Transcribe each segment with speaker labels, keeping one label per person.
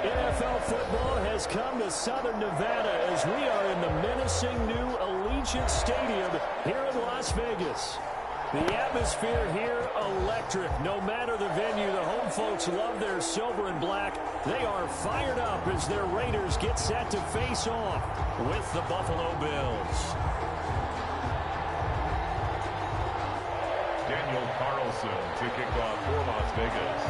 Speaker 1: NFL football has come to Southern Nevada as we are in the menacing new Allegiant Stadium here in Las Vegas. The atmosphere here electric. No matter the venue, the home folks love their silver and black. They are fired up as their Raiders get set to face off with the Buffalo Bills.
Speaker 2: Daniel Carlson to kick off for Las Vegas.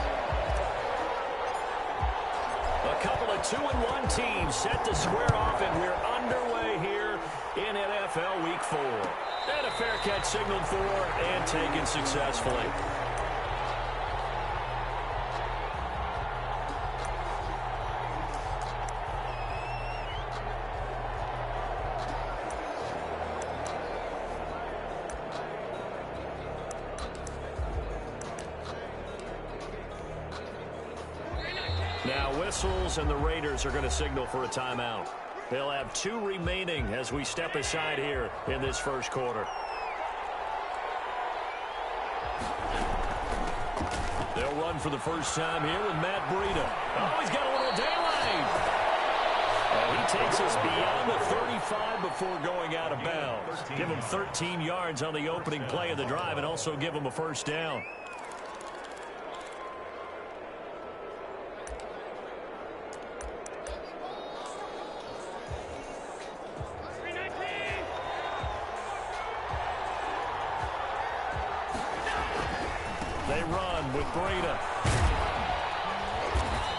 Speaker 1: A couple of 2-1 teams set to square off, and we're underway here in NFL Week 4. And a fair catch signaled for and taken successfully. Now whistles, and the Raiders are going to signal for a timeout. They'll have 2 remaining as we step aside here in this first quarter. They'll run for the first time here with Matt Breida. Oh, he's got a little daylight. And he takes us beyond the 35 before going out of bounds. Give him 13 yards on the opening play of the drive and also give him a first down. They run with Breida.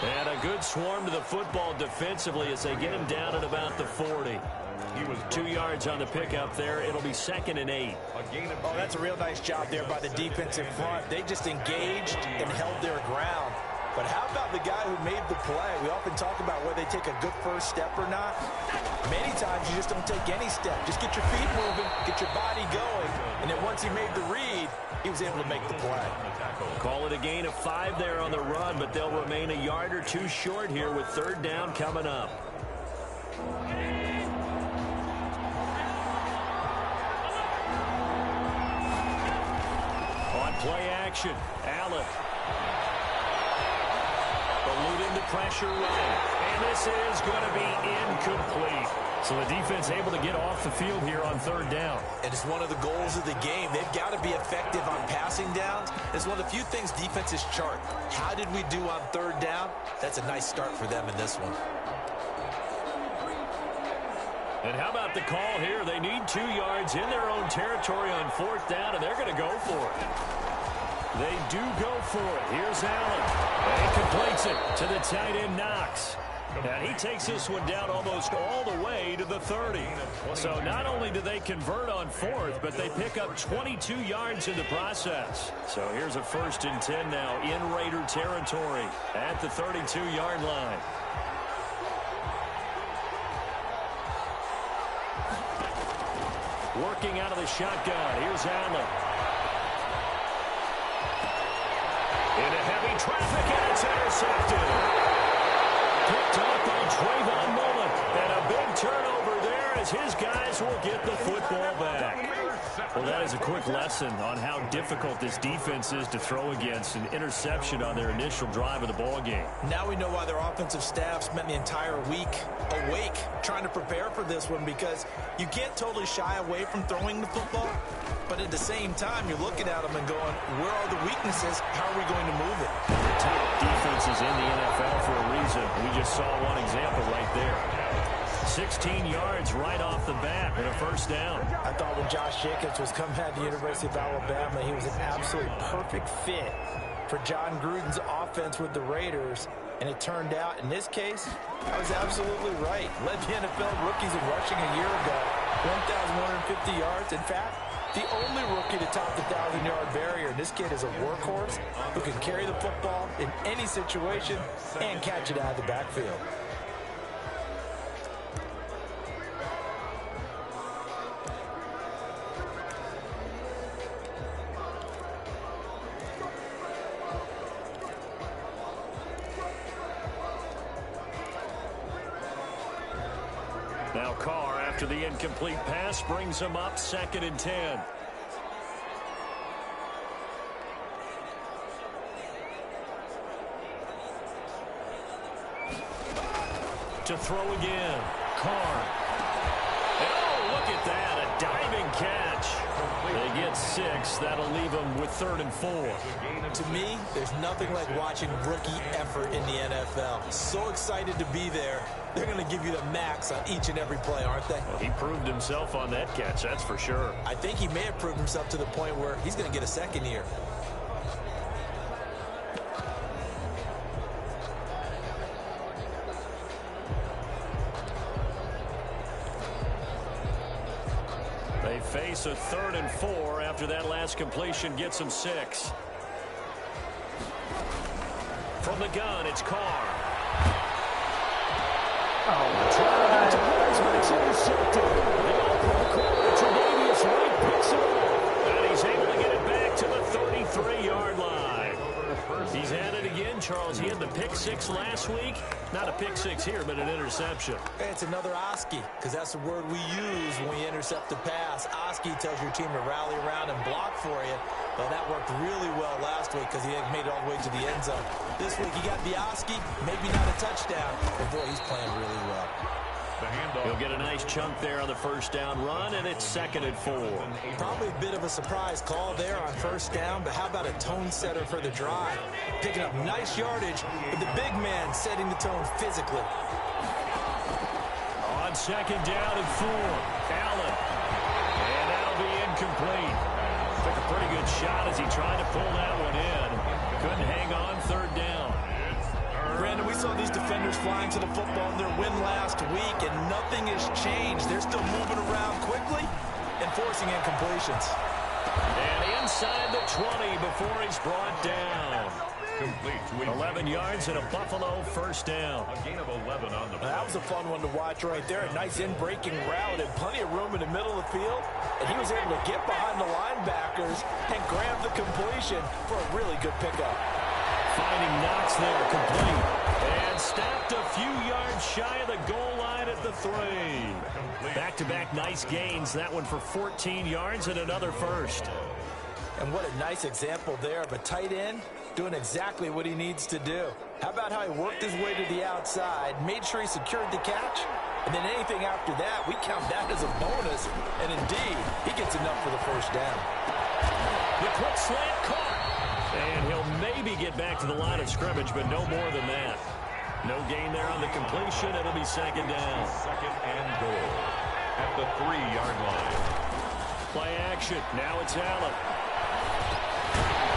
Speaker 1: And a good swarm to the football defensively as they get him down at about the 40. He was 2 yards on the pickup there. It'll be 2nd and 8.
Speaker 3: Oh, that's a real nice job there by the defensive front. They just engaged and held their ground. But how about the guy who made the play? We often talk about whether they take a good first step or not. Many times you just don't take any step. Just get your feet moving, get your body going, and then once he made the read, he was able to make the play.
Speaker 1: Call it a gain of 5 there on the run, but they'll remain a yard or 2 short here with 3rd down coming up. On play action, Allen. Eluding the pressure right. And this is going to be incomplete. So the defense able to get off the field here on 3rd down.
Speaker 3: And it's one of the goals of the game. They've got to be effective on passing downs. It's one of the few things defenses chart. How did we do on 3rd down? That's a nice start for them in this one.
Speaker 1: And how about the call here? They need 2 yards in their own territory on 4th down, and they're going to go for it. They do go for it. Here's Allen. And he completes it to the tight end, Knox. And he takes this one down almost all the way to the 30. So not only do they convert on 4th, but they pick up 22 yards in the process. So here's a 1st and 10 now in Raider territory at the 32-yard line. Working out of the shotgun. Here's Allen. Into heavy traffic, and it's intercepted. Picked up on Trayvon Mullen. And a big turnover there as his guys will get the football back. Well, that is a quick lesson on how difficult this defense is to throw against. An interception on their initial drive of the ball game.
Speaker 3: Now we know why their offensive staff spent the entire week awake trying to prepare for this one, because you can't totally shy away from throwing the football, but at the same time you're looking at them and going, where are the weaknesses? How are we going to move it?
Speaker 1: Top defenses in the NFL for a reason. We just saw one example right there. 16 yards right off the bat and a 1st down.
Speaker 3: I thought when Josh Jacobs was coming out of the University of Alabama, he was an absolutely perfect fit for John Gruden's offense with the Raiders. And it turned out, in this case, I was absolutely right. Led the NFL rookies in rushing a year ago. 1,150 yards. In fact, the only rookie to top the 1,000-yard barrier. This kid is a workhorse who can carry the football in any situation and catch it out of the backfield.
Speaker 1: Now Carr, after the incomplete pass, brings him up 2nd and 10. To throw again. Carr. Oh, look at that. A diving catch. They get 6. That'll leave them with 3rd and 4.
Speaker 3: To me, there's nothing like watching rookie effort in the NFL. So excited to be there. They're going to give you the max on each and every play, aren't they?
Speaker 1: Well, he proved himself on that catch, that's for sure.
Speaker 3: I think he may have proved himself to the point where he's going to get a second year.
Speaker 1: They face a 3rd and 4 after that last completion gets them 6. From the gun, it's Carr. Trying to get to Blaze, but it's intercepted. The all-pro corner, Tre'Davious White picks it up. And he's able to get it back to the 33-yard line. He's at it again, Charles. He had the pick 6 last week. Not a pick 6 here, but an interception.
Speaker 3: It's another Oski, because that's the word we use when we intercept a pass. Oski tells your team to rally around and block for you. Well, that worked really well last week because he had made it all the way to the end zone. This week he got the Oski, maybe not a touchdown, but boy, he's playing really well.
Speaker 1: He'll get a nice chunk there on the 1st down run, and it's 2nd and 4.
Speaker 3: Probably a bit of a surprise call there on 1st down, but how about a tone setter for the drive? Picking up nice yardage, but the big man setting the tone physically.
Speaker 1: On 2nd down and 4, Allen. And that'll be incomplete. Took a pretty good shot as he tried to pull that one in. Couldn't hang on 3rd down.
Speaker 3: Brandon, we saw these defenders flying to the football in their win last week, and nothing has changed. They're still moving around quickly and forcing incompletions.
Speaker 1: And inside the 20 before he's brought down.
Speaker 2: Complete.
Speaker 1: 11 yards and a Buffalo 1st down.
Speaker 2: A gain of 11 on the play.
Speaker 3: That was a fun one to watch right there. A nice in-breaking route and plenty of room in the middle of the field. And he was able to get behind the linebackers and grab the completion for a really good pickup.
Speaker 1: Finding Knox there, complete. And stopped a few yards shy of the goal line at the 3. Back-to-back nice gains. That one for 14 yards and another 1st.
Speaker 3: And what a nice example there of a tight end doing exactly what he needs to do. How about how he worked his way to the outside, made sure he secured the catch, and then anything after that, we count that as a bonus. And indeed, he gets enough for the 1st down.
Speaker 1: The quick slant caught. And he'll maybe get back to the line of scrimmage, but no more than that. No gain there on the completion. It'll be 2nd down.
Speaker 2: 2nd and goal at the 3-yard line.
Speaker 1: Play action. Now it's Allen.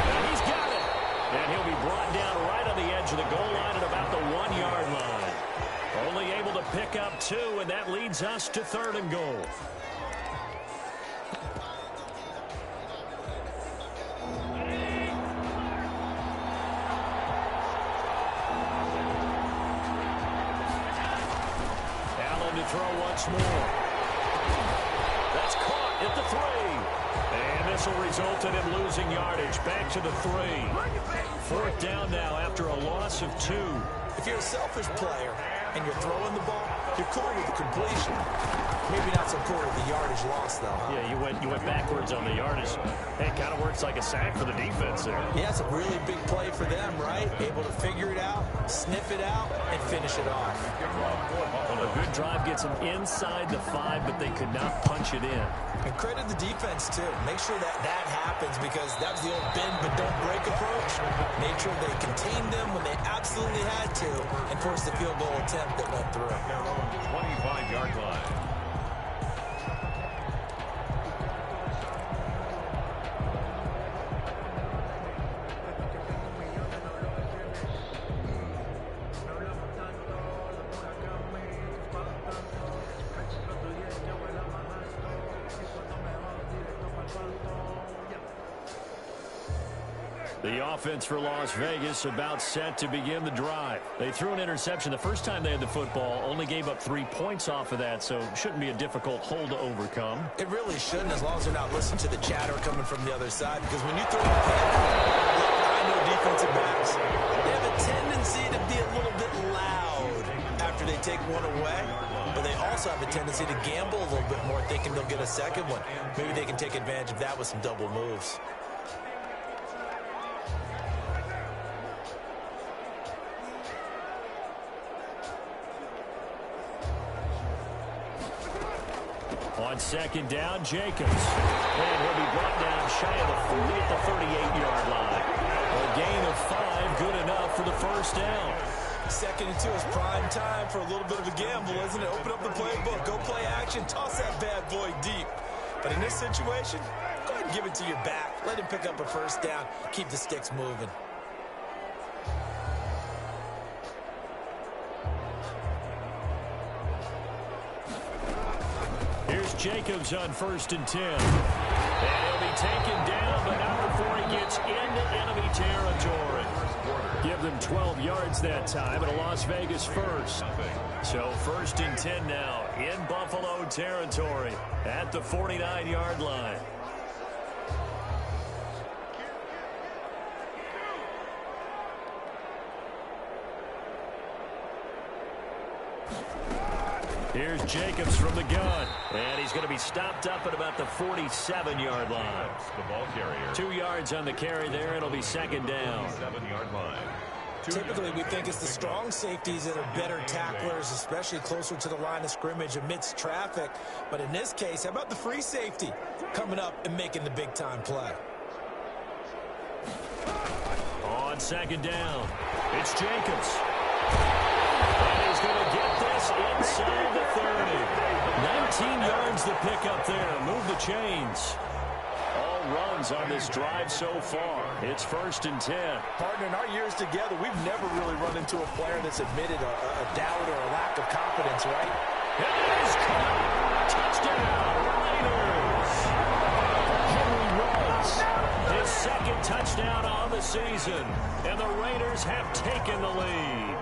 Speaker 1: And he's got it. And he'll be brought down right on the edge of the goal line at about the 1-yard line. Only able to pick up 2, and that leads us to 3rd and goal. To throw once more. That's caught at the 3. And this will result in him losing yardage. Back to the 3. 4th down now after a loss of 2.
Speaker 3: If you're a selfish player and you're throwing the ball, you're cool with the completion. Maybe not so cool with the yardage loss, though, huh?
Speaker 1: Yeah, you went backwards on the yardage. Hey, it kind of works like a sack for the defense there.
Speaker 3: Yeah, it's a really big play for them, right? Able to figure it out, sniff it out, and finish it off.
Speaker 1: Well, a good drive gets them inside the 5, but they could not punch it in.
Speaker 3: And credit the defense, too. Make sure that happens, because that was the old bend but don't break approach. Made sure they contained them when they absolutely had to and forced the field goal attempt that went through.
Speaker 2: 25-yard line.
Speaker 1: The offense for Las Vegas about set to begin the drive. They threw an interception the first time they had the football, only gave up 3 points off of that, so shouldn't be a difficult hole to overcome.
Speaker 3: It really shouldn't, as long as they're not listening to the chatter coming from the other side, because when you throw a pick, I know defensive backs, they have a tendency to be a little bit loud after they take one away, but they also have a tendency to gamble a little bit more, thinking they'll get a second one. Maybe they can take advantage of that with some double moves.
Speaker 1: On second down, Jacobs. And he'll be brought down shy of the 40 at the 38-yard line. A gain of 5, good enough for the first down.
Speaker 3: 2nd and 2 is prime time for a little bit of a gamble, isn't it? Open up the playbook, go play action, toss that bad boy deep. But in this situation, go ahead and give it to your back. Let him pick up a first down, keep the sticks moving.
Speaker 1: Here's Jacobs on 1st and 10. And he'll be taken down, but not before he gets into enemy territory. Give them 12 yards that time, and a Las Vegas first. So 1st and 10 now in Buffalo territory at the 49-yard line. Here's Jacobs from the gun. And he's going to be stopped up at about the 47-yard line.
Speaker 2: The ball carrier.
Speaker 1: 2 yards on the carry there. It'll be 2nd down.
Speaker 2: 7-yard line.
Speaker 3: Typically, we think it's the strong safeties that are better tacklers, especially closer to the line of scrimmage amidst traffic. But in this case, how about the free safety coming up and making the big-time play?
Speaker 1: On 2nd down, it's Jacobs. And he's going to get this inside the 30. 19 yards to pick up there. Move the chains. All runs on this drive so far. It's 1st and 10.
Speaker 3: Partner, in our years together, we've never really run into a player that's admitted a doubt or a lack of confidence, right?
Speaker 1: It is caught. Touchdown, Raiders. Henry Ruggs, his 2nd touchdown on the season. And the Raiders have taken the lead.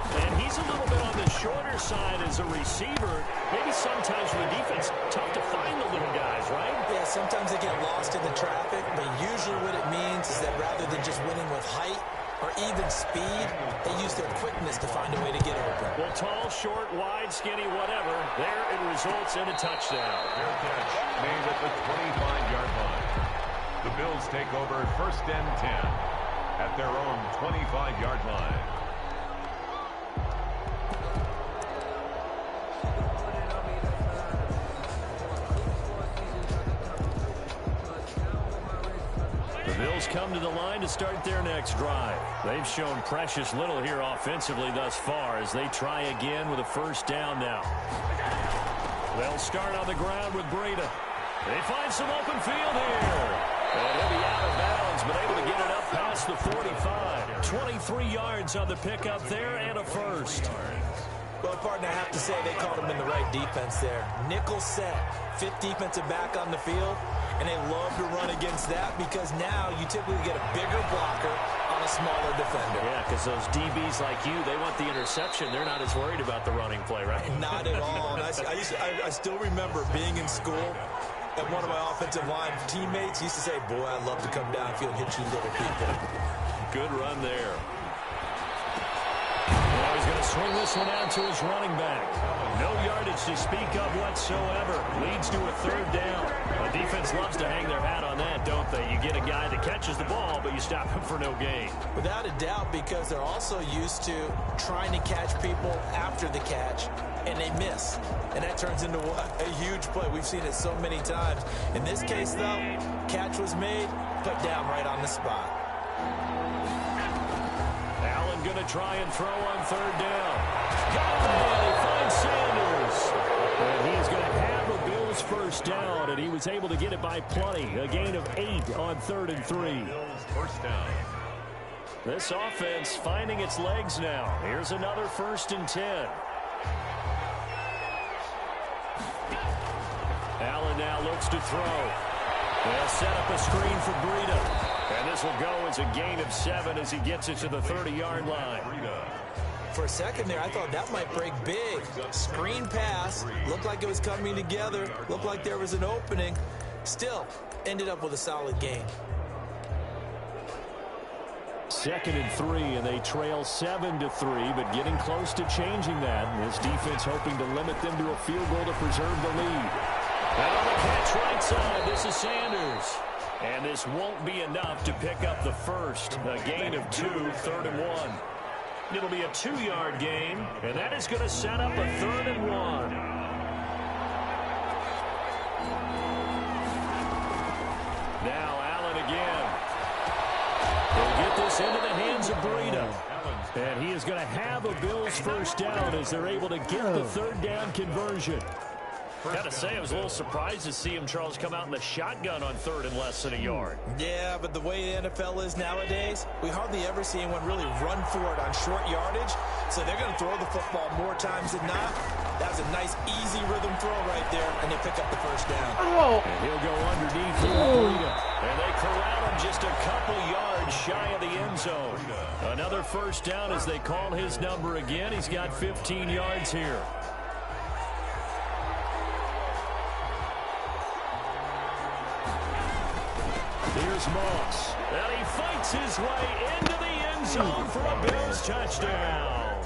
Speaker 1: And he's a little bit on the shorter side as a receiver. Maybe sometimes for the defense, tough to find the little guys, right?
Speaker 3: Yeah, sometimes they get lost in the traffic, but usually what it means is that rather than just winning with height or even speed, they use their quickness to find a way to get open.
Speaker 1: Well, tall, short, wide, skinny, whatever, there it results in a touchdown.
Speaker 2: Fair catch made at the 25-yard line. The Bills take over 1st and 10 at their own 25-yard line.
Speaker 1: Bills come to the line to start their next drive. They've shown precious little here offensively thus far as they try again with a 1st down now. They'll start on the ground with Breida. They find some open field here. And he'll be out of bounds, but able to get it up past the 45. 23 yards on the pickup there and a 1st.
Speaker 3: Well, partner, I have to say they called him in the right defense there. Nickel set, 5th defensive back on the field, and they love to run against that because now you typically get a bigger blocker on a smaller defender.
Speaker 1: Yeah, because those DBs like you, they want the interception. They're not as worried about the running play, right?
Speaker 3: Not at all. And I still remember being in school, and one of my offensive line teammates used to say, boy, I'd love to come downfield and hit you little people.
Speaker 1: Good run there. Now he's going to swing this one out to his running back. No yardage to speak of whatsoever. Leads to a 3rd down. The defense loves to hang their hat on that, don't they? You get a guy that catches the ball, but you stop him for no gain.
Speaker 3: Without a doubt, because they're also used to trying to catch people after the catch, and they miss. And that turns into what? A huge play. We've seen it so many times. In this case, though, catch was made, put down right on the spot.
Speaker 1: Allen going to try and throw on 3rd down. And he finds Sanders. And he's going to have a Bills 1st down, and he was able to get it by plenty. A gain of 8 on 3rd and 3.
Speaker 2: Bills 1st down.
Speaker 1: This offense finding its legs now. Here's another 1st and 10. Allen now looks to throw. They'll set up a screen for Breida. And this will go as a gain of 7 as he gets it to the 30-yard line.
Speaker 3: For a second there, I thought that might break big. Screen pass. Looked like it was coming together. Looked like there was an opening. Still, ended up with a solid gain.
Speaker 1: 2nd and 3, and they trail 7-3, but getting close to changing that. And this defense hoping to limit them to a field goal to preserve the lead. And on the catch right side, this is Sanders. And this won't be enough to pick up the first. A gain of 2, 3rd and 1. It'll be a 2-yard gain, and that is going to set up a 3rd and 1. Now Allen again. They'll get this into the hands of Breida. And he is going to have a Bills first down as they're able to get the 3rd down conversion. Got to say, I was a little surprised to see him, Charles, come out in the shotgun on 3rd and less than a yard.
Speaker 3: Yeah, but the way the NFL is nowadays, we hardly ever see anyone really run for it on short yardage. So they're going to throw the football more times than not. That was a nice, easy rhythm throw right there, and they pick up the first down.
Speaker 1: And he'll go underneath for Breida. And they corral him just a couple yards shy of the end zone. Another first down as they call his number again. He's got 15 yards here. Here's Moss. And he fights his way into the end zone for a Bills touchdown.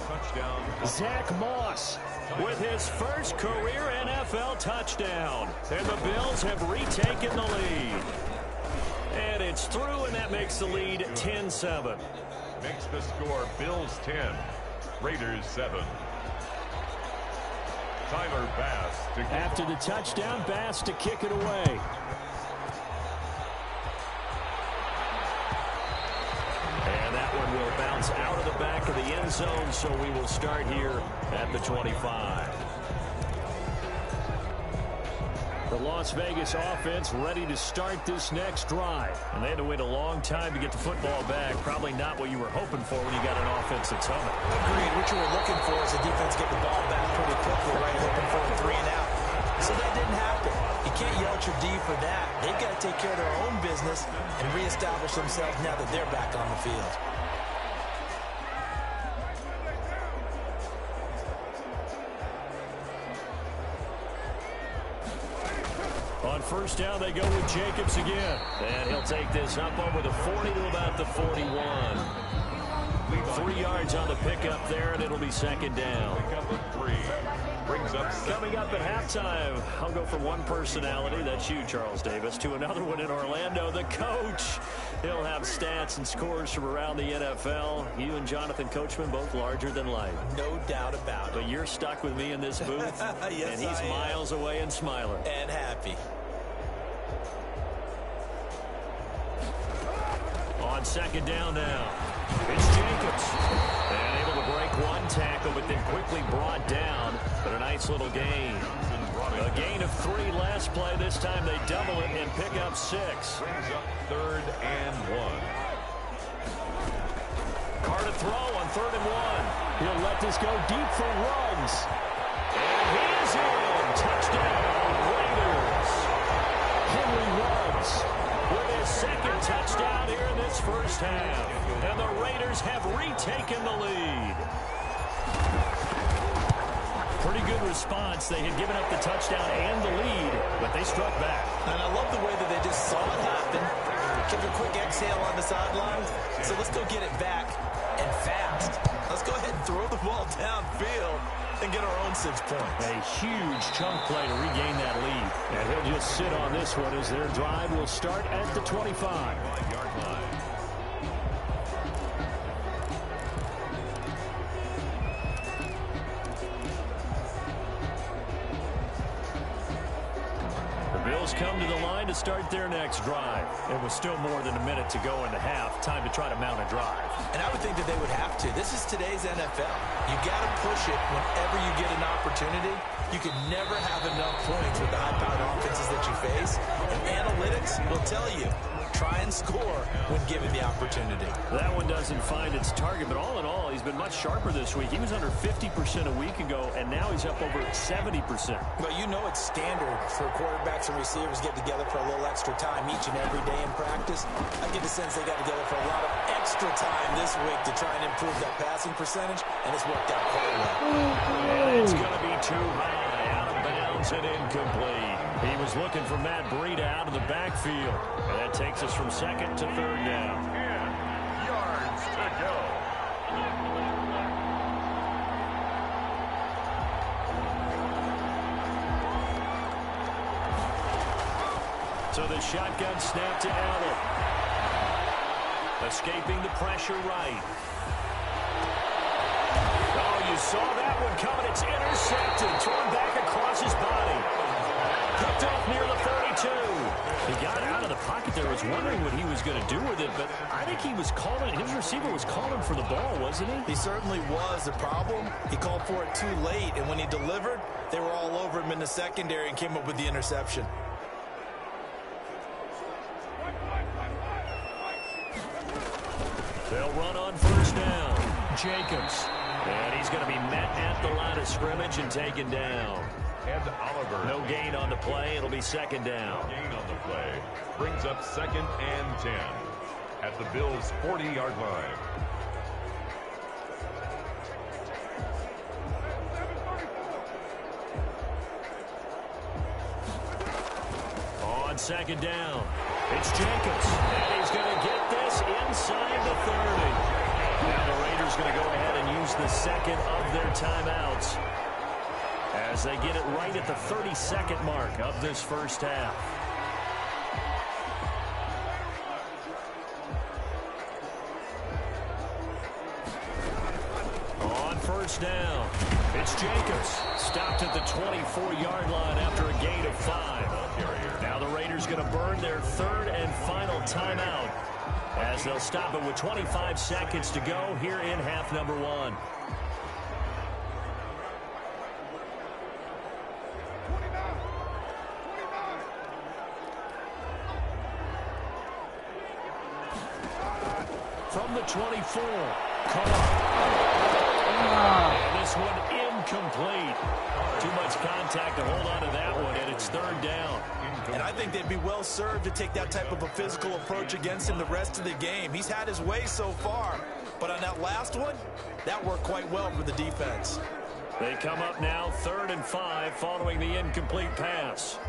Speaker 1: Zach Moss with his first career NFL touchdown. And the Bills have retaken the lead. And it's through, and that makes the lead 10-7.
Speaker 2: Makes the score Bills 10, Raiders 7. Tyler Bass to
Speaker 1: after the touchdown, Bass to kick it away. And that one will bounce out of the back of the end zone, so we will start here at the 25. The Las Vegas offense ready to start this next drive. And they had to wait a long time to get the football back. Probably not what you were hoping for when you got an offense that's humming.
Speaker 3: Agreed. What you were looking for is the defense get the ball back pretty quickly, right? Hoping for a 3 and out. So that didn't happen. You can't yell at your D for that. They've got to take care of their own business and reestablish themselves now that they're back on the field.
Speaker 1: On first down, they go with Jacobs again. And he'll take this up over the 40 to about the 41. 3 yards on the pickup there, and it'll be 2nd down.
Speaker 2: brings up
Speaker 1: coming up at halftime. I'll go from one personality, that's you, Charles Davis, to another one in Orlando, the coach. He'll have stats and scores from around the NFL. You and Jonathan Coachman both larger than life.
Speaker 3: No doubt about it.
Speaker 1: But you're stuck with me in this booth,
Speaker 3: yes,
Speaker 1: and he's miles away and smiling.
Speaker 3: And happy.
Speaker 1: On second down now, it's Jacobs. And able to break one tackle, but then quickly brought down. But a nice little gain. A gain of 3 last play. This time they double it and pick up 6.
Speaker 2: Brings up 3rd and 1.
Speaker 1: Carr to throw on 3rd and 1. He'll let this go deep for Ruggs. And he is in. Touchdown, Raiders. Henry Ruggs with his 2nd touchdown here in this first half. And the Raiders have retaken the lead. Pretty good response. They had given up the touchdown and the lead, but they struck back.
Speaker 3: And I love the way that they just saw it happen. Took a quick exhale on the sideline. So let's go get it back and fast. Let's go ahead and throw the ball downfield and get our own 6 points.
Speaker 1: A huge chunk play to regain that lead. And he'll just sit on this one as their drive will start at the 25-yard line. Bills come to the line to start their next drive. It was still more than a minute to go in the half. Time to try to mount a drive.
Speaker 3: And I would think that they would have to. This is today's NFL. You got to push it whenever you get an opportunity. You can never have enough points with the high-powered offenses that you face. And analytics will tell you, try and score when given the opportunity.
Speaker 1: That one doesn't find its target, but all in all, he's been much sharper this week. He was under 50% a week ago, and now he's up over 70%.
Speaker 3: But you know it's standard for quarterbacks and receivers to get together for a little extra time each and every day in practice. I get the sense they got together for a lot of extra time this week to try and improve that passing percentage, and it's worked out quite well.
Speaker 1: And it's going to be too high, out of bounds and incomplete. He was looking for Matt Breida out of the backfield. And that takes us from second to third down.
Speaker 2: 10 yards to go.
Speaker 1: So the shotgun snap to Allen. Escaping the pressure right. Oh, you saw that one coming. It's intercepted. Thrown back across his body. Picked off near the 32. He got out of the pocket there. Was wondering what he was going to do with it, but I think he was calling. His receiver was calling for the ball, wasn't he?
Speaker 3: He certainly was. The problem, he called for it too late, and when he delivered, they were all over him in the secondary and came up with the interception.
Speaker 1: They'll run on first down. Jacobs. And he's going to be met at the line of scrimmage and taken down.
Speaker 2: And Oliver.
Speaker 1: No gain on the play. It'll be second down.
Speaker 2: No gain on the play. Brings up 2nd and 10 at the Bills' 40-yard line.
Speaker 1: On second down, it's Jacobs. And he's going to get this inside the 30. Now the Raiders going to go ahead and use the second of their timeouts as they get it right at the 32nd mark of this first half. On first down, it's Jacobs. Stopped at the 24-yard line after a gain of 5. Now the Raiders going to burn their third and final timeout as they'll stop it with 25 seconds to go here in half number 1. From the 24, and this one incomplete. Too much contact to hold on to that one, and it's third down.
Speaker 3: And I think they'd be well served to take that type of a physical approach against him the rest of the game. He's had his way so far, but on that last one, that worked quite well for the defense.
Speaker 1: They come up now 3rd and 5 following the incomplete pass.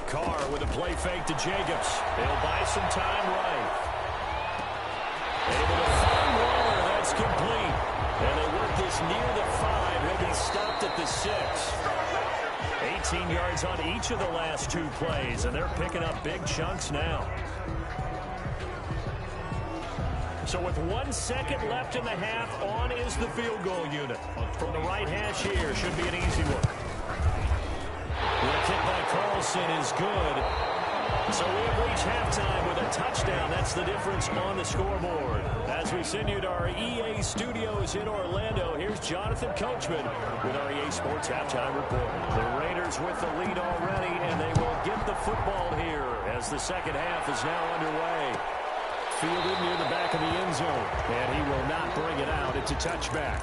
Speaker 1: Carr with a play fake to Jacobs. They'll buy some time right. Able to find Waller. That's complete. And they work this near the 5. He'll be stopped at the 6. 18 yards on each of the last 2 plays, and they're picking up big chunks now. So with 1 second left in the half, on is the field goal unit. From the right hash here, should be an easy one. The kick by Carlson is good. So we have reached halftime with a touchdown. That's the difference on the scoreboard. As we send you to our EA studios in Orlando, here's Jonathan Coachman with our EA Sports Halftime Report. The Raiders with the lead already, and they will get the football here as the second half is now underway. Fielded near the back of the end zone, and he will not bring it out. It's a touchback.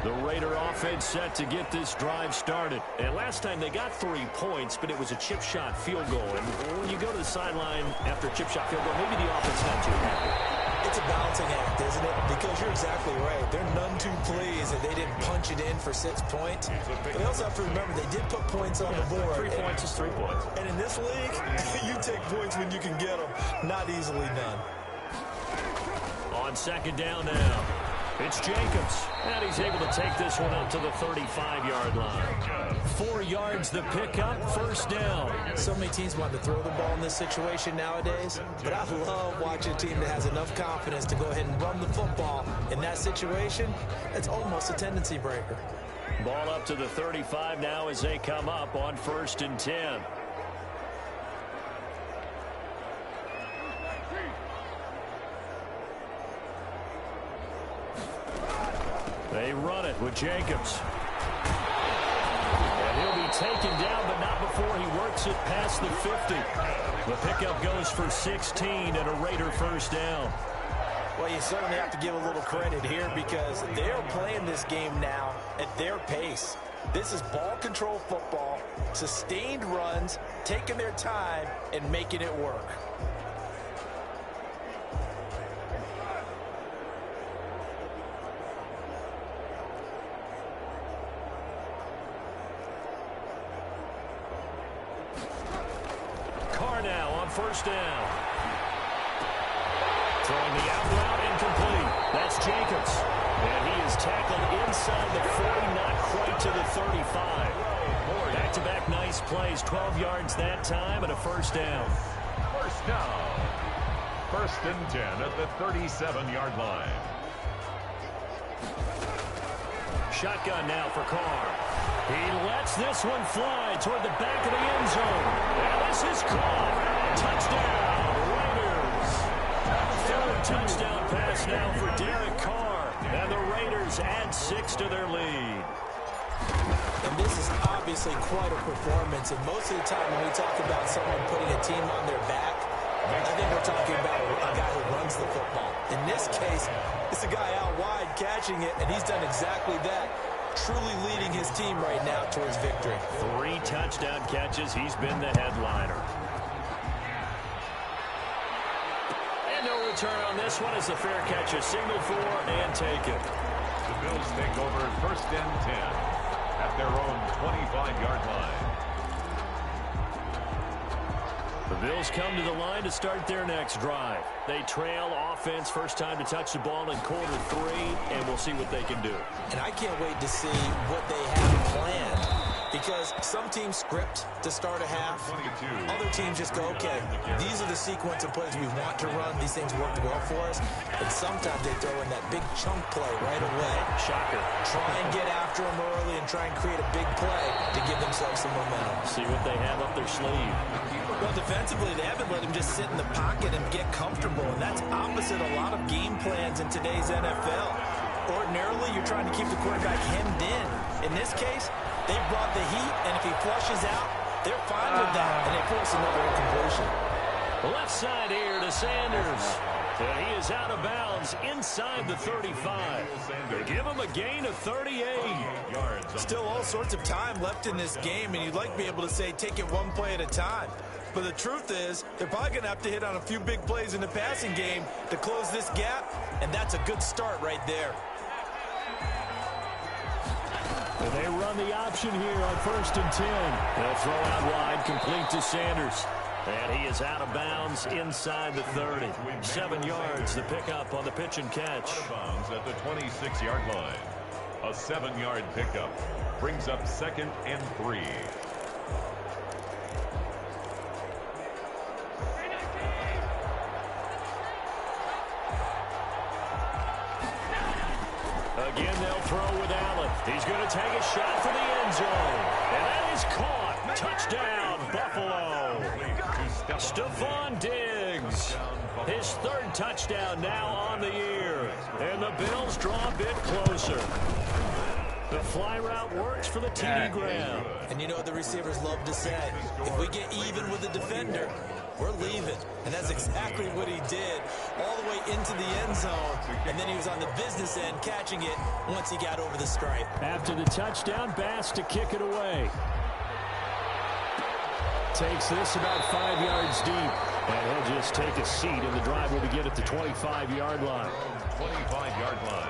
Speaker 1: The Raider offense set to get this drive started. And last time they got 3 points, but it was a chip shot field goal. And when you go to the sideline after a chip shot field goal, maybe the offense not too happy.
Speaker 3: It's a balancing act, isn't it? Because you're exactly right. They're none too pleased that they didn't punch it in for 6 points. But they also have to remember they did put points on the board.
Speaker 1: 3 points is 3 points.
Speaker 3: And in this league, you take points when you can get them. Not easily done.
Speaker 1: On second down now, it's Jacobs. And he's able to take this one up to the 35-yard line. 4 yards the pickup, first down.
Speaker 3: So many teams want to throw the ball in this situation nowadays, but I love watching a team that has enough confidence to go ahead and run the football. In that situation, it's almost a tendency breaker.
Speaker 1: Ball up to the 35 now as they come up on 1st and 10. They run it with Jacobs. And he'll be taken down, but not before he works it past the 50. The pickup goes for 16 and a Raider first down.
Speaker 3: Well, you certainly have to give a little credit here because they're playing this game now at their pace. This is ball control football, sustained runs, taking their time, and making it work.
Speaker 1: Carr now on first down. Throwing the out route incomplete. That's Jacobs. And he is tackled inside the 40, not quite to the 35. Back-to-back nice plays, 12 yards that time and a first down.
Speaker 2: First down. First and 10 at the 37-yard line.
Speaker 1: Shotgun now for Carr. He lets this one fly toward the back of the end zone. And this is caught. Touchdown, Raiders. Third touchdown pass now for Derek Carr. And the Raiders add 6 to their lead.
Speaker 3: And this is obviously quite a performance. And most of the time when we talk about someone putting a team on their back, I think we're talking about a guy who runs the football. In this case, it's a guy out wide catching it, and he's done exactly that. Truly leading his team right now towards victory.
Speaker 1: 3 touchdown catches. He's been the headliner. And no return on this one as the fair catch is signaled for and taken.
Speaker 2: The Bills take over first and 10 at their own 25-yard line.
Speaker 1: The Bills come to the line to start their next drive. They trail offense, first time to touch the ball in quarter 3, and we'll see what they can do.
Speaker 3: And I can't wait to see what they have planned because some teams script to start a half. Other teams just go, okay, these are the sequence of plays we want to run. These things work well for us. And sometimes they throw in that big chunk play right away.
Speaker 1: Shocker.
Speaker 3: Try and get after them early and try and create a big play to give themselves some momentum.
Speaker 1: See what they have up their sleeve.
Speaker 3: Well, defensively, they haven't let him just sit in the pocket and get comfortable, and that's opposite a lot of game plans in today's NFL. Ordinarily, you're trying to keep the quarterback hemmed in. In this case, they brought the heat, and if he flushes out, they're fine with that, and they force another incompletion.
Speaker 1: Left side here to Sanders. And he is out of bounds inside the 35. They give him a gain of 38.
Speaker 3: Still all sorts of time left in this game, and you'd like to be able to say take it one play at a time. But the truth is, they're probably going to have to hit on a few big plays in the passing game to close this gap, and that's a good start right there.
Speaker 1: And they run the option here on first and 10. They'll throw out wide, complete to Sanders. And he is out of bounds inside the 30. 7 yards, the pickup on the pitch and catch.
Speaker 2: Out of bounds at the 26-yard line. A 7-yard pickup brings up second and 3.
Speaker 1: Again, they'll throw with Allen. He's going to take a shot for the end zone. And that is caught. Touchdown, Buffalo. Stephon Diggs. His 3rd touchdown now on the year. And the Bills draw a bit closer. The fly route works for the TD ground.
Speaker 3: And you know what the receivers love to say? If we get even with the defender, we're leaving. And that's exactly what he did all the way into the end zone. And then he was on the business end catching it once he got over the stripe.
Speaker 1: After the touchdown, Bass to kick it away. Takes this about 5 yards deep. And he'll just take a seat, and the drive will begin at the 25-yard line.
Speaker 2: 25-yard line.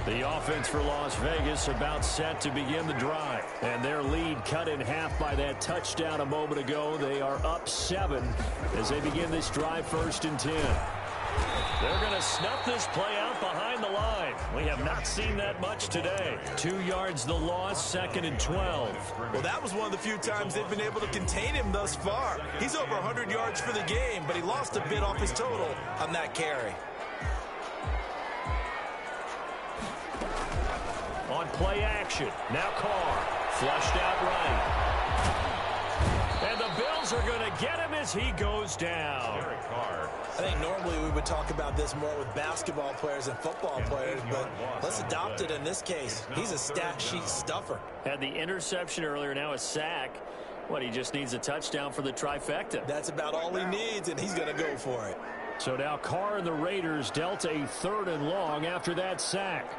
Speaker 1: The offense for Las Vegas about set to begin the drive. And their lead cut in half by that touchdown a moment ago. They are up 7 as they begin this drive first and 10. They're going to snuff this play out behind the line. We have not seen that much today. 2 yards the loss, 2nd and 12.
Speaker 3: Well, that was one of the few times they've been able to contain him thus far. He's over 100 yards for the game, but he lost a bit off his total on that carry. On
Speaker 1: play action, now Carr, flushed out right. And And the Bills are going to get him as he goes down.
Speaker 3: I think normally we would talk about this more with basketball players and football players, but let's adopt it in this case. He's a stat sheet stuffer.
Speaker 1: Had the interception earlier, now a sack. What, he just needs a touchdown for the trifecta.
Speaker 3: That's about all he needs, and he's going to go for it.
Speaker 1: So now Carr and the Raiders dealt a 3rd and long after that sack.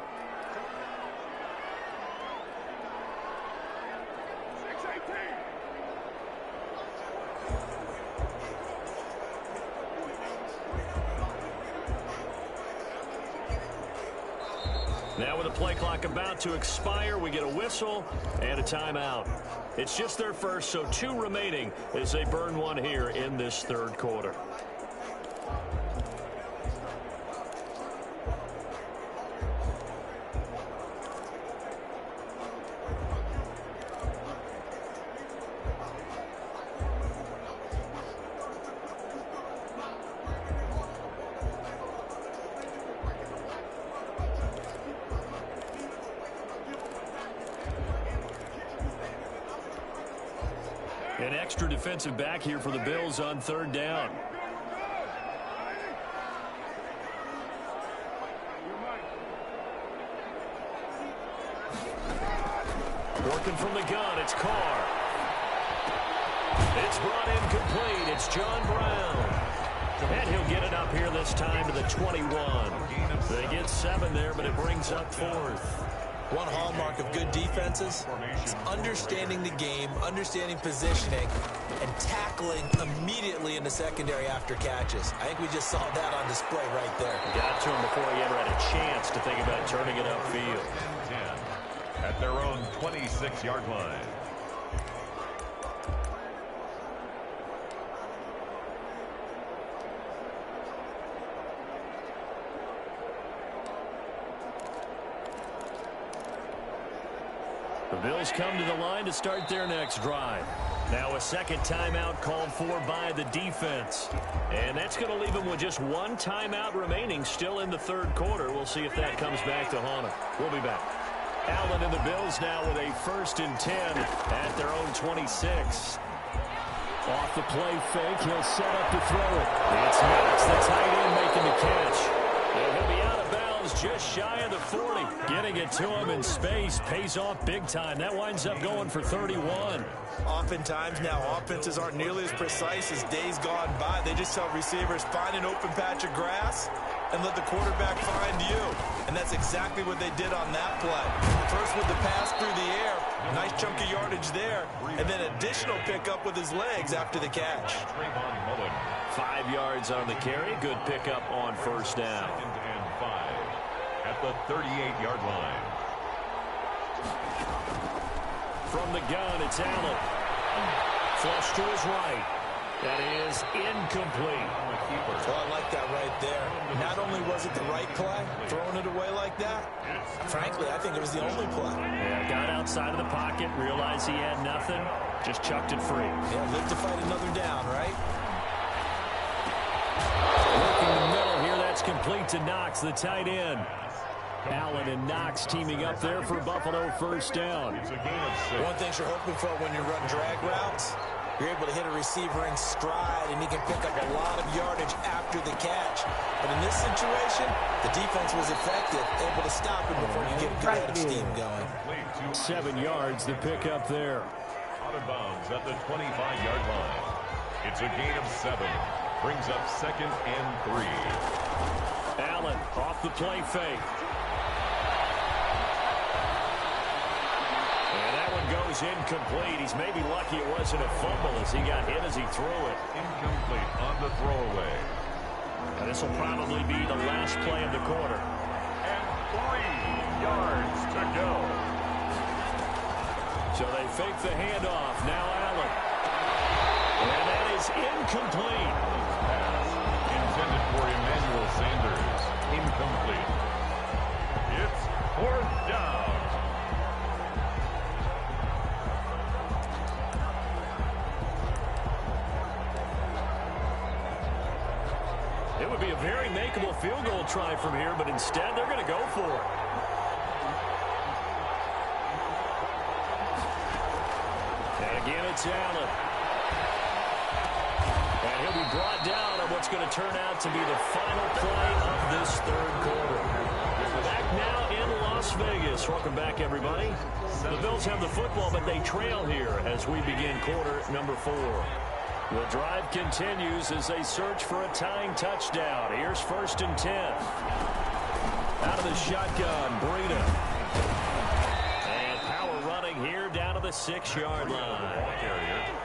Speaker 1: Now with the play clock about to expire, we get a whistle and a timeout. It's just their first, so 2 remaining as they burn one here in this 3rd quarter. An extra defensive back here for the Bills on 3rd down. Working from the gun, it's Carr. It's brought in complete. It's John Brown. And he'll get it up here this time to the 21. They get 7 there, but it brings up 4th.
Speaker 3: One hallmark of good defenses is understanding the game, understanding positioning, and tackling immediately in the secondary after catches. I think we just saw that on display right there.
Speaker 1: Got to him before he ever had a chance to think about turning it upfield.
Speaker 2: 10 at their own 26-yard line.
Speaker 1: The Bills come to the line to start their next drive. Now a second timeout called for by the defense. And that's going to leave them with just 1 timeout remaining still in the 3rd quarter. We'll see if that comes back to haunt them. We'll be back. Allen and the Bills now with a 1st and 10 at their own 26. Off the play fake, he'll set up to throw it. It's Knox, the tight end, making the catch. They're going to be out of bounds just shy of the 40. Getting it to him in space pays off big time. That winds up going for 31.
Speaker 3: Oftentimes now offenses aren't nearly as precise as days gone by. They just tell receivers, find an open patch of grass and let the quarterback find you. And that's exactly what they did on that play. First with the pass through the air, nice chunk of yardage there, and then additional pickup with his legs after the catch.
Speaker 1: 5 yards on the carry. Good pickup on 1st down.
Speaker 2: 2nd and 5 at the 38-yard line.
Speaker 1: From the gun, it's Allen. Flush to his right. That is incomplete.
Speaker 3: Oh, I like that right there. Not only was it the right play, throwing it away like that, frankly, I think it was the only play.
Speaker 1: Yeah, got outside of the pocket, realized he had nothing, just chucked it free.
Speaker 3: Yeah, live to fight another down, right?
Speaker 1: Working the middle here, that's complete to Knox, the tight end. Allen and Knox teaming up there for Buffalo 1st down.
Speaker 3: One thing you're hoping for when you run drag routes, you're able to hit a receiver in stride, and he can pick up a lot of yardage after the catch. But in this situation, the defense was effective, able to stop him before you get a good head of steam going.
Speaker 1: 7 yards, the pickup there.
Speaker 2: Out of bounds at the 25-yard line. It's a gain of 7. Brings up 2nd and 3.
Speaker 1: Allen off the play fake. Goes incomplete. He's maybe lucky it wasn't a fumble as he got hit as he threw it.
Speaker 2: Incomplete on the throwaway.
Speaker 1: And this will probably be the last play of the quarter.
Speaker 2: And 3 yards to go.
Speaker 1: So they fake the handoff. Now Allen. And that is incomplete.
Speaker 2: Pass intended for Emmanuel Sanders. Incomplete. It's 4th down.
Speaker 1: It would be a very makeable field goal try from here, but instead they're going to go for it. And again, it's Allen. he'll be brought down on what's going to turn out to be the final play of this third quarter. Back now in Las Vegas. Welcome back, everybody. The Bills have the football, but they trail here as we begin quarter number 4. The drive continues as they search for a tying touchdown. Here's 1st and 10. Out of the shotgun, Breida. And power running here down to the 6-yard line.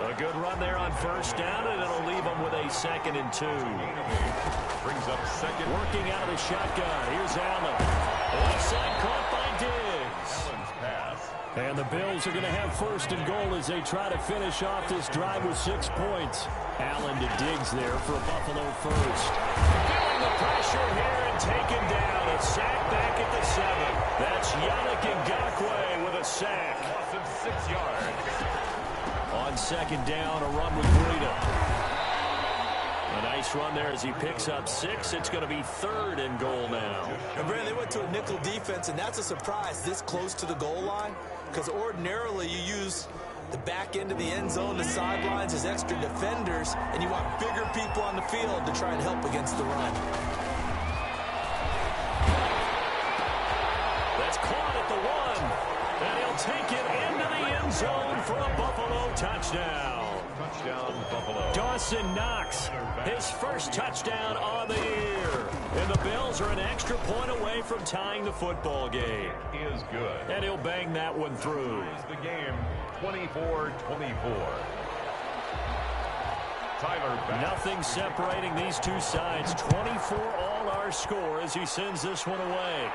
Speaker 1: A good run there on 1st down, and it'll leave them with a 2nd and 2.
Speaker 2: Brings up second.
Speaker 1: Working out of the shotgun. Here's Allen. Offside caught by Diggs.
Speaker 2: Allen's pass.
Speaker 1: And the Bills are going to have 1st and goal as they try to finish off this drive with 6 points. Allen to Diggs there for a Buffalo first. Feeling the pressure here and taken down. A sack back at the 7. That's Yannick Ngakoue with a sack.
Speaker 2: Loss of 6 yards.
Speaker 1: On 2nd down, a run with Breida. A nice run there as he picks up 6. It's going to be 3rd and goal now.
Speaker 3: And Brandon, they went to a nickel defense, and that's a surprise this close to the goal line, because ordinarily you use the back end of the end zone, the sidelines as extra defenders, and you want bigger people on the field to try and help against the run.
Speaker 1: That's caught at the 1, and he'll take it into the end zone for a Buffalo touchdown.
Speaker 2: Touchdown, Buffalo.
Speaker 1: Dawson Knox, his first touchdown on the year. And the Bills are an extra point away from tying the football game.
Speaker 2: He is good.
Speaker 1: And he'll bang that one through.
Speaker 2: Ties the game 24-24. Tyler back.
Speaker 1: Nothing separating these two sides. 24 all our score as he sends this one away.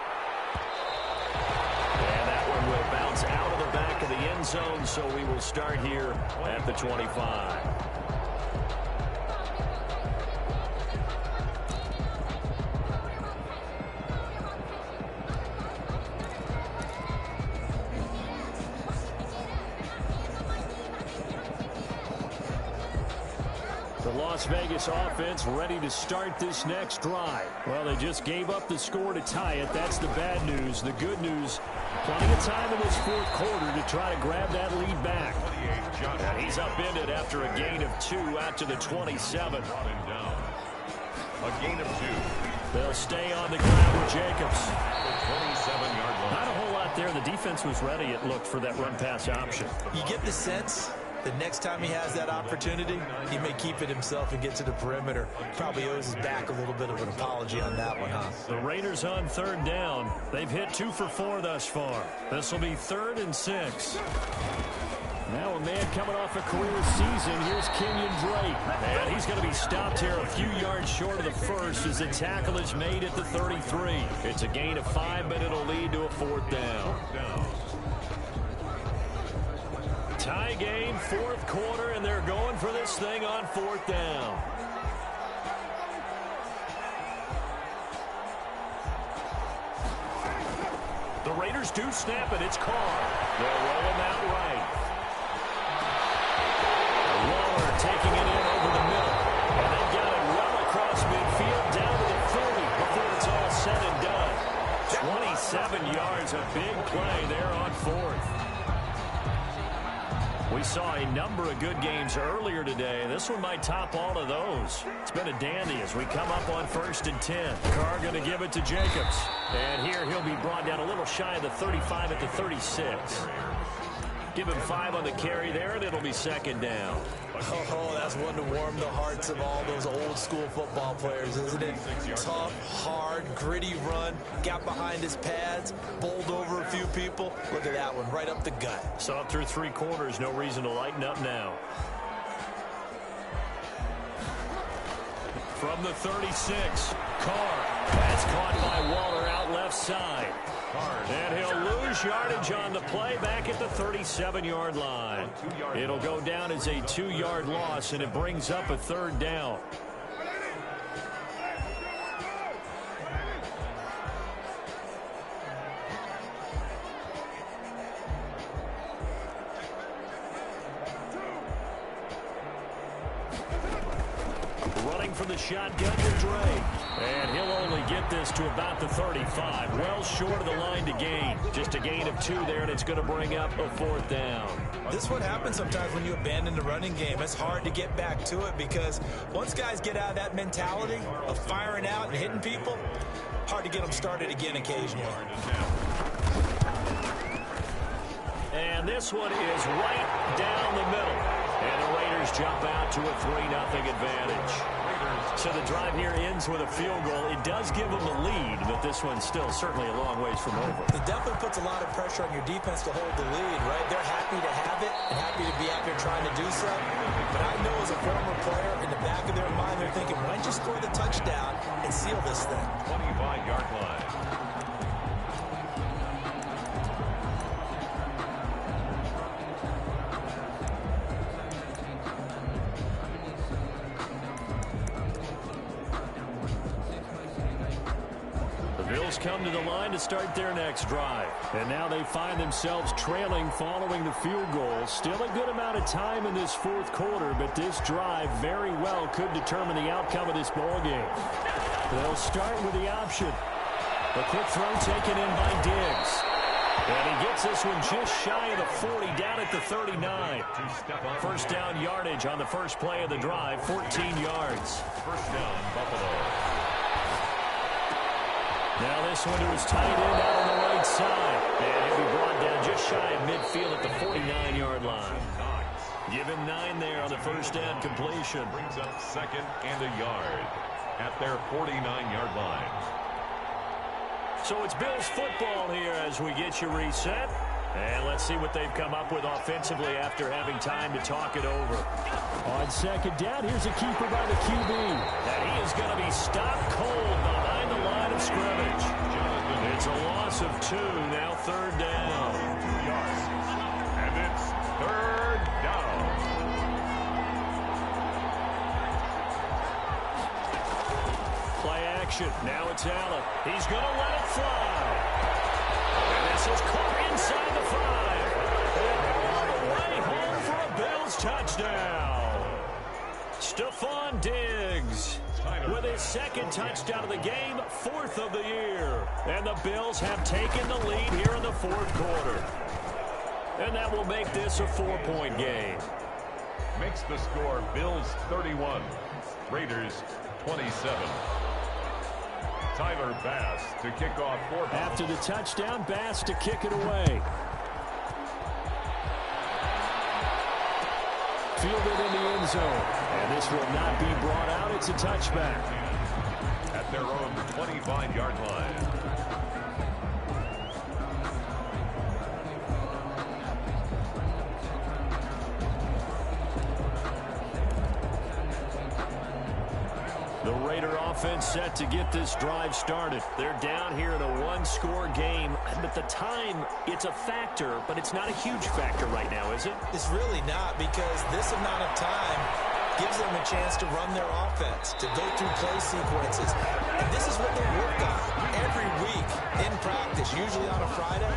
Speaker 1: And that one will bounce out of the back of the end zone, so we will start here at the 25. The Las Vegas offense ready to start this next drive. Well, they just gave up the score to tie it. That's the bad news. The good news, plenty of time in this 4th quarter to try to grab that lead back. And he's upended after a gain of 2 out to the 27.
Speaker 2: A gain of 2.
Speaker 1: They'll stay on the ground with Jacobs.
Speaker 2: 27-yard line.
Speaker 1: Not a whole lot there. The defense was ready, it looked, for that run-pass option.
Speaker 3: You get the sense the next time he has that opportunity, he may keep it himself and get to the perimeter. Probably owes his back a little bit of an apology on that one, huh?
Speaker 1: The Raiders on 3rd down. They've hit 2 for 4 thus far. This will be 3rd and 6. Now a man coming off a career season. Here's Kenyon Drake. And he's going to be stopped here a few yards short of the first as the tackle is made at the 33. It's a gain of 5, but it'll lead to a 4th down. Tie game, 4th quarter, and they're going for this thing on 4th down. The Raiders do snap it. It's Carr. They'll roll him out right. Waller taking it in over the middle. And they got it well across midfield down to the 30 before it's all said and done. 27 yards, a big play there on 4th. We saw a number of good games earlier today. This one might top all of those. It's been a dandy as we come up on 1st and 10. Carr going to give it to Jacobs. And here he'll be brought down a little shy of the 35 at the 36. Give him 5 on the carry there, and it'll be 2nd down.
Speaker 3: Oh, that's one to warm the hearts of all those old-school football players, isn't it? Tough, hard, gritty run. Got behind his pads, bowled over a few people. Look at that one, right up the gut.
Speaker 1: So through 3 quarters, no reason to lighten up now. From the 36, Carr. That's caught by Waller out left side. And he'll lose yardage on the play back at the 37-yard line. It'll go down as a 2-yard loss, and it brings up a 3rd down. Running from the shotgun to Drake. And he'll only get this to about the 35. Well short of the line to gain. Just a gain of 2 there, and it's going to bring up a 4th down.
Speaker 3: This is what happens sometimes when you abandon the running game. It's hard to get back to it because once guys get out of that mentality of firing out and hitting people, hard to get them started again occasionally.
Speaker 1: And this one is right down the middle. And the Raiders jump out to a 3-0 advantage. So the drive here ends with a field goal. It does give them a lead, but this one's still certainly a long ways from over.
Speaker 3: It definitely puts a lot of pressure on your defense to hold the lead, right? They're happy to have it and happy to be out there trying to do so. But I know as a former player, in the back of their mind, they're thinking, why don't you score the touchdown and seal this thing?
Speaker 2: 25-yard line.
Speaker 1: Come to the line to start their next drive. And now they find themselves trailing following the field goal. Still a good amount of time in this 4th quarter, but this drive very well could determine the outcome of this ball game. They'll start with the option. A quick throw taken in by Diggs. And he gets this one just shy of the 40, down at the 39. First down yardage on the first play of the drive, 14 yards.
Speaker 2: First down, Buffalo.
Speaker 1: Now this one to his tight end out on the right side. And he'll be brought down just shy of midfield at the 49-yard line. Give him 9 there on the first down completion.
Speaker 2: Brings up 2nd and a yard at their 49-yard line.
Speaker 1: So it's Bills football here as we get you reset. And let's see what they've come up with offensively after having time to talk it over. On second down, here's a keeper by the QB. And he is going to be stopped cold behind the line of scrimmage. It's a loss of 2, now 3rd down.
Speaker 2: 2 yards. And it's 3rd down.
Speaker 1: Play action. Now it's Allen. He's going to let it fly. And this is caught inside the 5. And all the way home for a Bills touchdown. Stephon Diggs with his 2nd touchdown of the game, 4th of the year. And the Bills have taken the lead here in the 4th quarter. And that will make this a 4-point game.
Speaker 2: Makes the score Bills 31, Raiders 27. Tyler Bass to kick off 4.
Speaker 1: After the touchdown, Bass to kick it away. Fielded in the end zone. And this will not be brought out. It's a touchback.
Speaker 2: At their own 25-yard line.
Speaker 1: The Raider offense set to get this drive started. They're down here in a 1-score game, but the time, it's a factor, but it's not a huge factor right now, is it?
Speaker 3: It's really not, because this amount of time gives them a chance to run their offense, to go through play sequences. And this is what they work on every week in practice, usually on a Friday.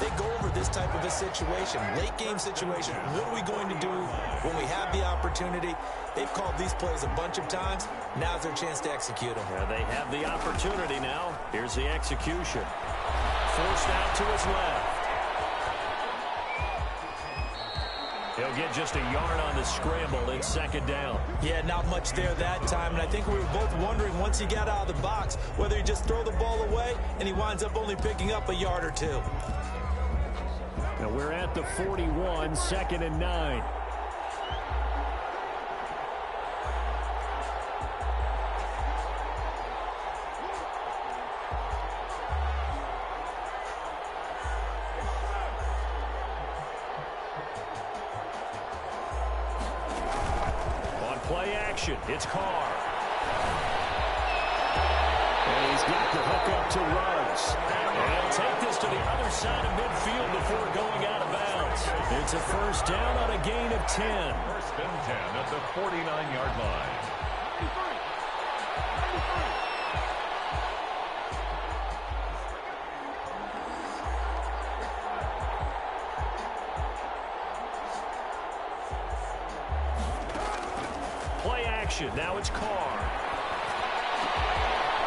Speaker 3: They go over this type of a situation, late game situation. What are we going to do when we have the opportunity? They've called these plays a bunch of times. Now's their chance to execute them.
Speaker 1: Yeah, they have the opportunity now. Here's the execution. Forced out to his left. He'll get just a yard on the scramble in 2nd down.
Speaker 3: Yeah, not much there that time. And I think we were both wondering once he got out of the box whether he just throw the ball away and he winds up only picking up a yard or 2.
Speaker 1: Now we're at the 41, 2nd and 9. Play action. It's Carr. And he's got the hook up to Ruggs. And he'll take this to the other side of midfield before going out of bounds. It's a first down on a gain of 10.
Speaker 2: First and 10 at the 49-yard line.
Speaker 1: Play action. Now it's Carr.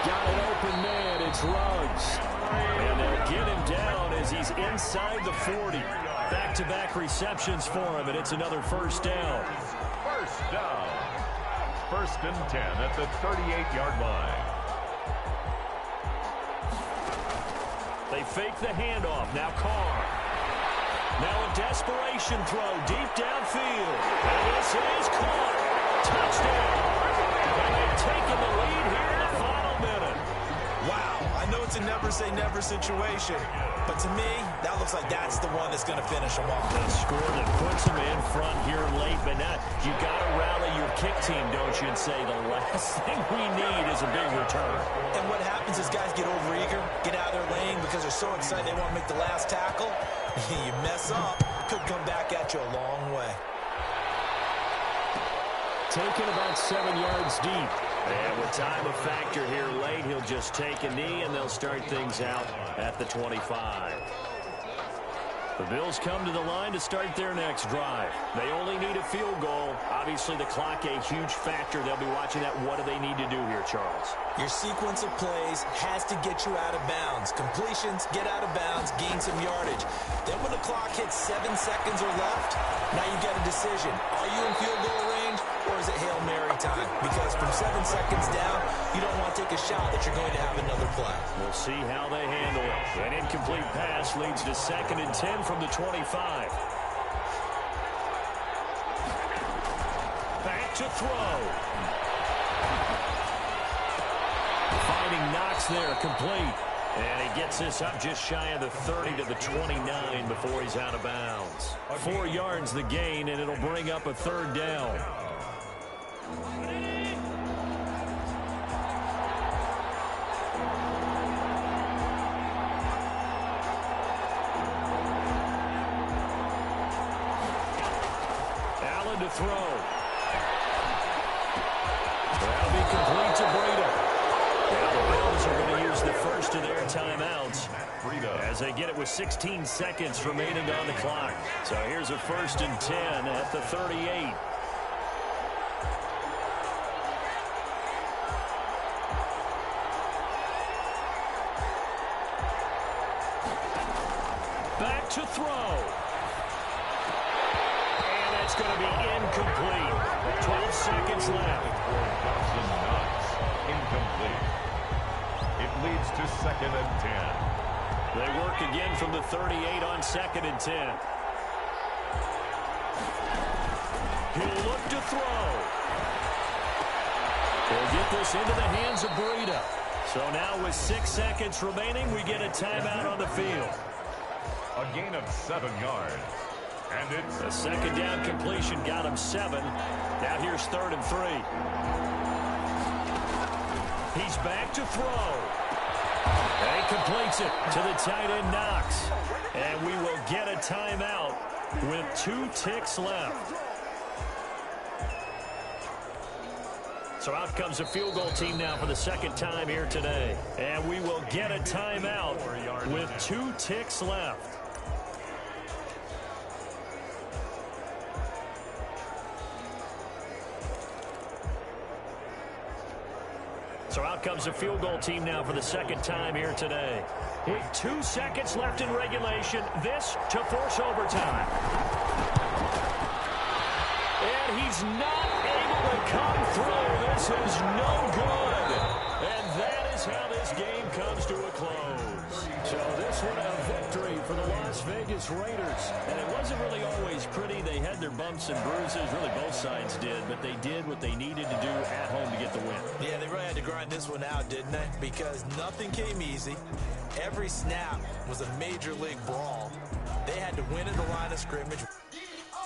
Speaker 1: Got an open man. It's Ruggs. And they'll get him down as he's inside the 40. Back-to-back receptions for him, and it's another first down.
Speaker 2: First down. First and 10 at the 38-yard line.
Speaker 1: They fake the handoff. Now Carr. Now a desperation throw deep downfield. And this is caught. Touchdown. And they've taken the lead here in the final minute.
Speaker 3: Wow, I know it's a never-say-never situation, but to me, that looks like that's the one that's going to finish them off.
Speaker 1: The score that puts them in front here late, but now you got to rally your kick team, don't you, and say the last thing we need is a big return.
Speaker 3: And what happens is guys get overeager, get out of their lane because they're so excited they want to make the last tackle. You mess up, could come back at you a long way.
Speaker 1: Taken about 7 yards deep. And with time a factor here late, he'll just take a knee, and they'll start things out at the 25. The Bills come to the line to start their next drive. They only need a field goal. Obviously, the clock a huge factor. They'll be watching that. What do they need to do here, Charles?
Speaker 3: Your sequence of plays has to get you out of bounds. Completions, get out of bounds, gain some yardage. Then when the clock hits 7 seconds or left, now you get a decision. Are you in field goal range, or is it Hail Mary time? Because from 7 seconds down, you don't want to take a shot that you're going to have another play.
Speaker 1: We'll see how they handle it. An incomplete pass leads to 2nd and 10 from the 25. Back to throw. Finding Knox there, complete. And he gets this up just shy of the 30 to the 29 before he's out of bounds. 4 yards the gain, and it'll bring up a 3rd down. Allen to throw. That'll be complete to Breida. Now the Bills are going to use the first of their timeouts as they get it with 16 seconds remaining on the clock. So here's a 1st and 10 at the 38. Back to throw. And that's going to be incomplete. 12 seconds left.
Speaker 2: Incomplete. It leads to 2nd and 10.
Speaker 1: They work again from the 38 on 2nd and 10. He'll look to throw. They'll get this into the hands of Breida. So now with 6 seconds remaining, we get a timeout on the field.
Speaker 2: A gain of 7 yards. And it's
Speaker 1: a 2nd down completion got him 7. Now here's 3rd and 3. He's back to throw. And he completes it to the tight end Knox. And we will get a timeout with 2 ticks left. So out comes the field goal team now for the 2nd time here today. And we will get a timeout with 2 ticks left. So out comes the field goal team now for the 2nd time here today. With 2 seconds left in regulation, this to force overtime. And he's not able to come through. This is no good. And that is how this game comes to a close. So this one a victory for the Las Vegas Raiders. And it wasn't really always pretty. They had their bumps and bruises. Really both sides did. But they did what they needed to do at home to get the win.
Speaker 3: Yeah, they really had to grind this one out, didn't they? Because nothing came easy. Every snap was a major league brawl. They had to win at the line of scrimmage.